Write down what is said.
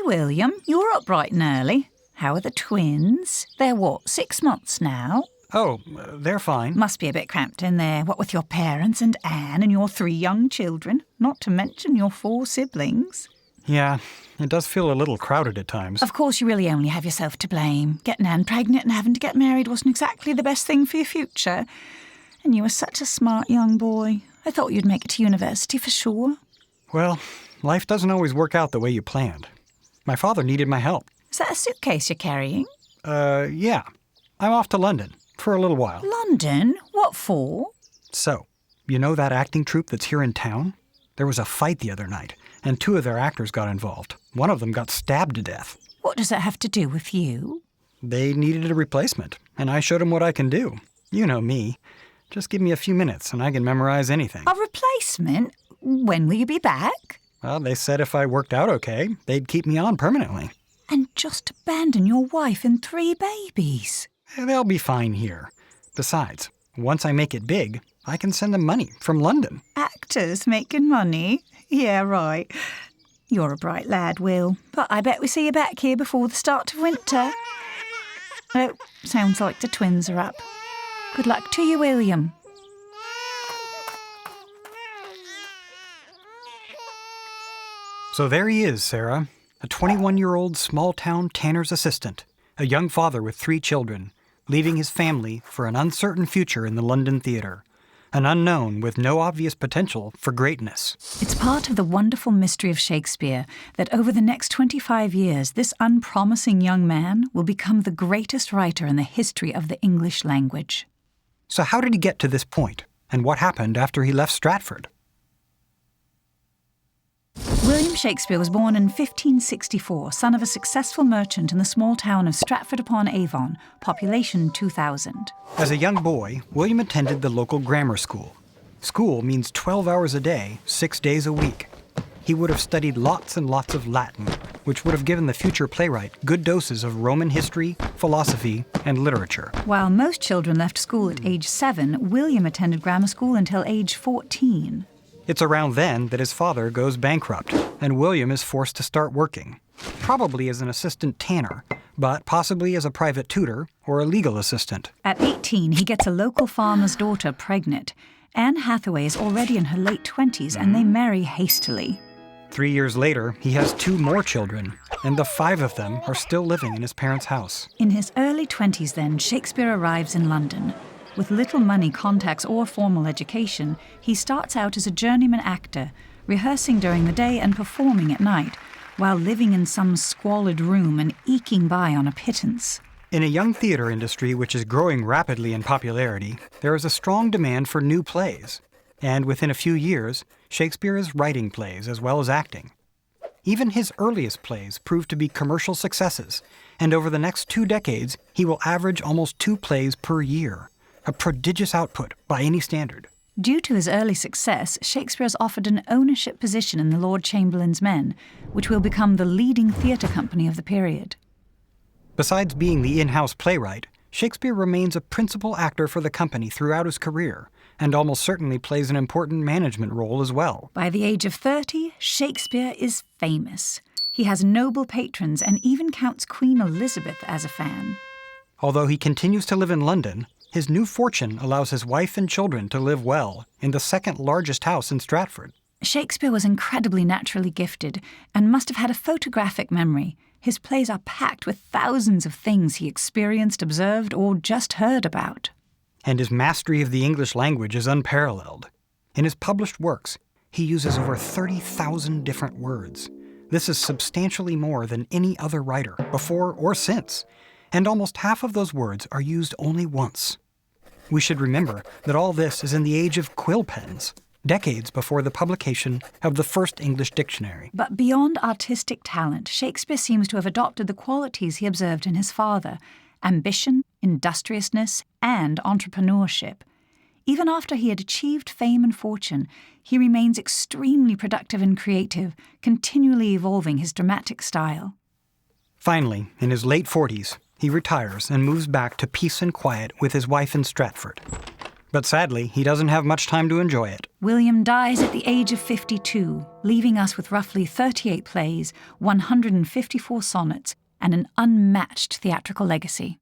William, you're up bright and early. How are the twins? They're what, 6 months now? Oh, they're fine. Must be a bit cramped in there, what with your parents and Anne and your 3 young children, not to mention your 4 siblings. Yeah, it does feel a little crowded at times. Of course, you really only have yourself to blame. Getting Anne pregnant and having to get married wasn't exactly the best thing for your future. And you were such a smart young boy. I thought you'd make it to university for sure. Well, life doesn't always work out the way you planned. My father needed my help. Is that a suitcase you're carrying? Yeah. I'm off to London for a little while. London? What for? So, you know that acting troupe that's here in town? There was a fight the other night, and 2 of their actors got involved. One of them got stabbed to death. What does that have to do with you? They needed a replacement, and I showed them what I can do. You know me. Just give me a few minutes and I can memorize anything. A replacement? When will you be back? Well, they said if I worked out okay, they'd keep me on permanently. And just abandon your wife and 3 babies. They'll be fine here. Besides, once I make it big, I can send them money from London. Actors making money? Yeah, right. You're a bright lad, Will. But I bet we see you back here before the start of winter. Oh, sounds like the twins are up. Good luck to you, William. So there he is, Sarah, a 21-year-old small-town tanner's assistant, a young father with 3 children, leaving his family for an uncertain future in the London theatre, an unknown with no obvious potential for greatness. It's part of the wonderful mystery of Shakespeare that over the next 25 years, this unpromising young man will become the greatest writer in the history of the English language. So how did he get to this point, and what happened after he left Stratford? William Shakespeare was born in 1564, son of a successful merchant in the small town of Stratford-upon-Avon, population 2,000. As a young boy, William attended the local grammar school. School means 12 hours a day, 6 days a week. He would have studied lots and lots of Latin, which would have given the future playwright good doses of Roman history, philosophy, and literature. While most children left school at age 7, William attended grammar school until age 14. It's around then that his father goes bankrupt, and William is forced to start working. Probably as an assistant tanner, but possibly as a private tutor or a legal assistant. At 18, he gets a local farmer's daughter pregnant. Anne Hathaway is already in her late 20s, and they marry hastily. 3 years later, he has 2 more children, and the 5 of them are still living in his parents' house. In his early 20s then, Shakespeare arrives in London. With little money, contacts, or formal education, he starts out as a journeyman actor, rehearsing during the day and performing at night, while living in some squalid room and eking by on a pittance. In a young theater industry which is growing rapidly in popularity, there is a strong demand for new plays. And within a few years, Shakespeare is writing plays as well as acting. Even his earliest plays proved to be commercial successes, and over the next 2 decades, he will average almost 2 plays per year, a prodigious output by any standard. Due to his early success, Shakespeare is offered an ownership position in the Lord Chamberlain's Men, which will become the leading theatre company of the period. Besides being the in-house playwright, Shakespeare remains a principal actor for the company throughout his career, and almost certainly plays an important management role as well. By the age of 30, Shakespeare is famous. He has noble patrons and even counts Queen Elizabeth as a fan. Although he continues to live in London, his new fortune allows his wife and children to live well in the 2nd largest house in Stratford. Shakespeare was incredibly naturally gifted and must have had a photographic memory. His plays are packed with thousands of things he experienced, observed, or just heard about. And his mastery of the English language is unparalleled. In his published works, he uses over 30,000 different words. This is substantially more than any other writer, before or since, and almost half of those words are used only once. We should remember that all this is in the age of quill pens, decades before the publication of the first English dictionary. But beyond artistic talent, Shakespeare seems to have adopted the qualities he observed in his father: ambition, industriousness, and entrepreneurship. Even after he had achieved fame and fortune, he remains extremely productive and creative, continually evolving his dramatic style. Finally, in his late 40s, he retires and moves back to peace and quiet with his wife in Stratford. But sadly, he doesn't have much time to enjoy it. William dies at the age of 52, leaving us with roughly 38 plays, 154 sonnets, and an unmatched theatrical legacy.